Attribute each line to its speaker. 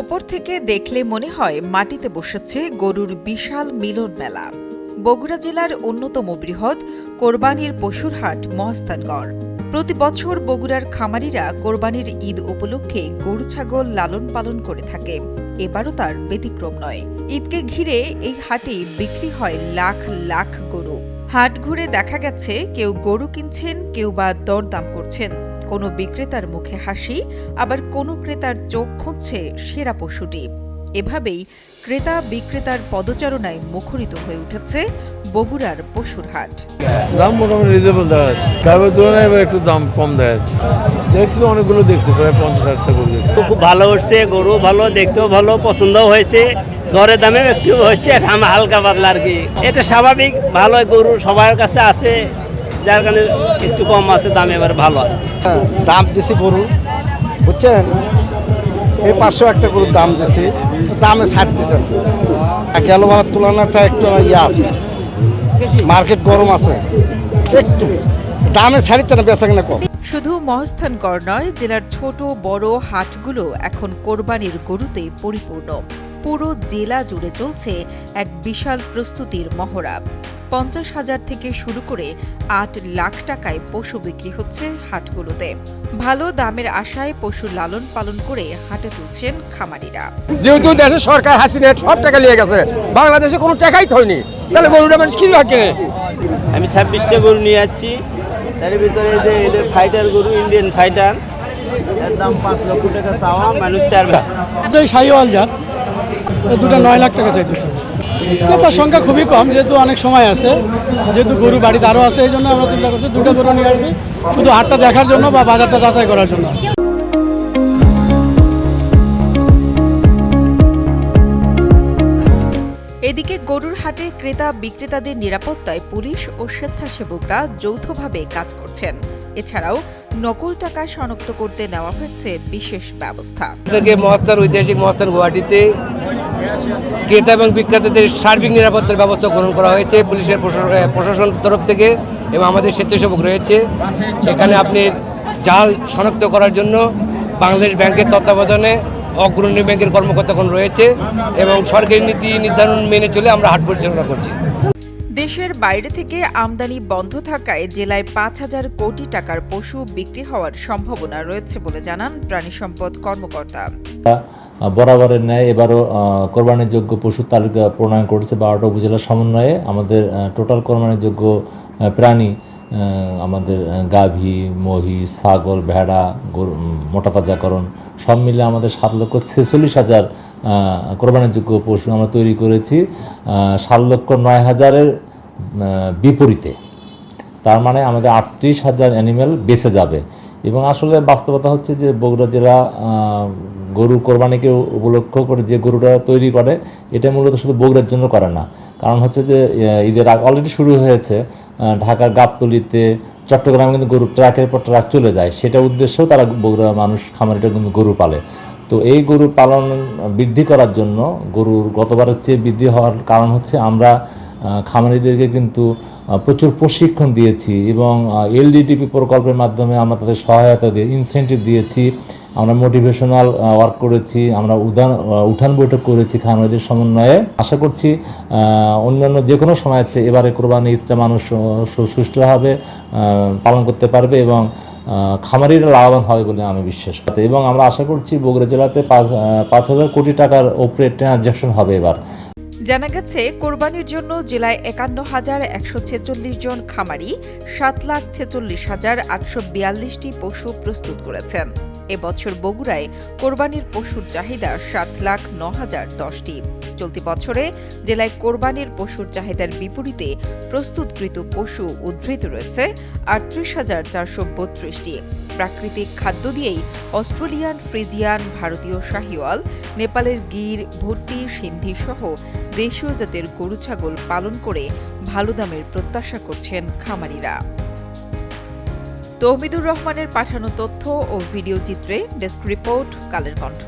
Speaker 1: ওপর থেকে দেখলে মনে হয় মাটিতে বসেছে গরুর বিশাল মিলন মেলা। বগুড়া জেলার অন্যতম বৃহৎ কোরবানির পশুর হাট মহাস্থানগড়। প্রতি বছর বগুড়ার খামারিরা কোরবানির ঈদ উপলক্ষে গরু ছাগল লালন পালন করে থাকে। এবারও তার ব্যতিক্রম নয়। ঈদকে ঘিরে এই হাটে বিক্রি হয় লাখ লাখ গরু। হাট ঘুরে দেখা গেছে কেউ গরু কিনছেন, কেউ বা দরদাম করছেন। কোনো বিক্রেতার মুখে হাসি, আবার কোনো ক্রেতার চোখ খুঁজছে সেরা পশুটি। এভাবেই ক্রেতা বিক্রেতার পদচারণায় মুখরিত হয়ে উঠেছে বগুড়ার পশুর হাট।
Speaker 2: দাম মোটামুটি রিজনেবল দেওয়া যাচ্ছে, কারোর তুলনায় এবার একটু দাম কম দেওয়া যাচ্ছে। দেখছি অনেকগুলো দেখছি, প্রায় 50-60টা গরু দেখছি।
Speaker 3: খুব ভালো উঠছে, গরু ভালো, দেখতেও ভালো, পছন্দও হয়েছে। দরের দামে একটু হচ্ছে হালকা পাতলা আর কি। এটা স্বাভাবিক, ভালো গরু সবার কাছে আছে, যার কারণে একটু কম আছে দাম, এবার ভালো আর
Speaker 4: দাম দিছি গরু, বুঝছেন, এই 500 একটা গরুর দাম দিছি, দামে ছাড় দিচ্ছেন। গেল বারের তুলনায় চাই একটু ইয়ে আছে, মার্কেট গরম আছে, একটু দামে ছাড়িচ্ছে না, বেচা কিনা কম।
Speaker 1: শুধু মহাস্থানগড় নয়, জেলার ছোট বড় হাটগুলো এখন কোরবানির গরুতে পরিপূর্ণ। পুরো জেলা জুড়ে চলছে এক বিশাল প্রস্তুতির মহড়া। 50,000 থেকে শুরু করে 8 লাখ টাকায় পশু বিক্রি হচ্ছে হাটগুলোতে। ভালো দামের আশায় পশু লালন পালন করে হাটে তুলছেন খামারিরা।
Speaker 5: যেহেতু দেশের সরকার হাসিনা সব টাকা নিয়ে গেছে, বাংলাদেশে কোনো টাকাই থয়নি, তাহলে গরুটা মানুষ কি রাখে?
Speaker 3: আমি 26টা গরু নিয়ে যাচ্ছি। তার ভিতরে যে এদের ফাইটার গরু, ইন্ডিয়ান ফাইটার, এর দাম 5 লক্ষ টাকা চাওয়া, মানুষ 4 ভাগ।
Speaker 6: এটাই শাহিওয়াল জাত, দুটো 9 লাখ টাকা চাইতেছে। তার সংখ্যা খুবই কম, যেহেতু অনেক সময় আছে, যেহেতু গরু বাড়িতে আরও আছে, এই জন্য আমরা চিন্তা করছি দুটো গরু নিয়ে আসছি, শুধু হাটটা দেখার জন্য বা বাজারটা যাচাই করার জন্য।
Speaker 1: এদিকে গরুর হাটে ক্রেতা বিক্রেতাদের নিরাপত্তায় পুলিশ ও স্বেচ্ছাসেবকরা যৌথভাবে কাজ করছেন। এছাড়াও নকল টাকা শনাক্ত করতে নেওয়া হয়েছে বিশেষ ব্যবস্থা।
Speaker 5: মহাস্থান, ঐতিহাসিক মহাস্থান গুয়াহাটিতে ক্রেতা এবং বিক্রেতাদের সার্বিক নিরাপত্তার ব্যবস্থা গ্রহণ করা হয়েছে পুলিশের প্রশাসন তরফ থেকে, এবং আমাদের স্বেচ্ছাসেবক রয়েছে। এখানে আপনি জাল শনাক্ত করার জন্য বাংলাদেশ ব্যাংকের তত্ত্বাবধানে অগ্রণী ব্যাংকের কর্মকর্তাগণ রয়েছে, এবং সরকারি নীতি নির্ধারণ মেনে চলে আমরা হাট পরিচালনা করছি।
Speaker 1: দেশের বাইরে থেকে আমদানি বন্ধ থাকায় জেলায় 5,000 কোটি টাকার পশু বিক্রি হওয়ার সম্ভাবনা রয়েছে বলে জানান প্রাণী সম্পদ কর্মকর্তা।
Speaker 7: বরাবরের ন্যায় এবারও কোরবানির যোগ্য পশুর তালিকা প্রণয়ন করেছে 12টা উপজেলার সমন্বয়ে। আমাদের টোটাল কোরবানির যোগ্য প্রাণী আমাদের গাভী, মহিষ, ছাগল, ভেড়া, মোটা তাজাকরণ সব মিলে আমাদের 7,46,000 কোরবানির যোগ্য পশু আমরা তৈরি করেছি। 7,09,000-এর বিপরীতে, তার মানে আমাদের 38,000 অ্যানিমেল বেঁচে যাবে। এবং আসলে বাস্তবতা হচ্ছে যে বগুড়া জেলা গরু কোরবানিকে উপলক্ষ করে যে গরুটা তৈরি করে, এটা মূলত শুধু বগুড়ার জন্য করে না। কারণ হচ্ছে যে ঈদের আগে অলরেডি শুরু হয়েছে, ঢাকার গাবতলীতে, চট্টগ্রামে কিন্তু গরু ট্রাকের পর ট্রাক চলে যায়, সেটা উদ্দেশ্যেও তারা বগুড়া মানুষ খামারিটা কিন্তু গরু পালে। তো এই গরু পালন বৃদ্ধি করার জন্য, গরুর গতবারের চেয়ে বৃদ্ধি হওয়ার কারণ হচ্ছে আমরা খামারিদেরকে কিন্তু প্রচুর প্রশিক্ষণ দিয়েছি, এবং এলডিডিপি প্রকল্পের মাধ্যমে আমরা তাদের সহায়তা দিয়ে ইনসেন্টিভ দিয়েছি, আমরা মোটিভেশনাল ওয়ার্ক করেছি, আমরা উঠান বৈঠক করেছি খামারিদের সমন্বয়ে। আশা করছি অন্যান্য যে কোনো সময় আছে এবারে কোরবানি ঈদটা মানুষ সুষ্ঠুভাবে পালন করতে পারবে, এবং খামারিরা লাভবান হবে বলে আমি বিশ্বাস করি। এবং আমরা আশা করছি বগুড়া জেলাতে 5,000 কোটি টাকার ওপরে ট্রানজ্যাকশন হবে এবার।
Speaker 1: জানা গেছে, কোরবানির জন্য জেলায় 51,146 জন খামারি 7,46,842টি পশু প্রস্তুত করেছেন। এবছর বগুড়ায় কোরবানির পশুর চাহিদা 7,09,010টি। চলতি বছরে জেলায় কোরবানির পশুর চাহিদার বিপরীতে প্রস্তুতকৃত পশু উদ্ধৃত রয়েছে 38,432টি। প্রাকৃতিক খাদ্য দিয়েই অস্ট্রেলিয়ান ফ্রিজিয়ান, ভারতীয় শাহিওয়াল, নেপালের গির, ভুট্টি, সিন্ধি সহ দেশীয় জাতের গরু ছাগল পালন করে ভালো দামের প্রত্যাশা করছেন খামারিরা। তৌহিদুর রহমানের পাঠানো তথ্য ও ভিডিও চিত্রে ডেস্ক রিপোর্ট, কালের কণ্ঠ।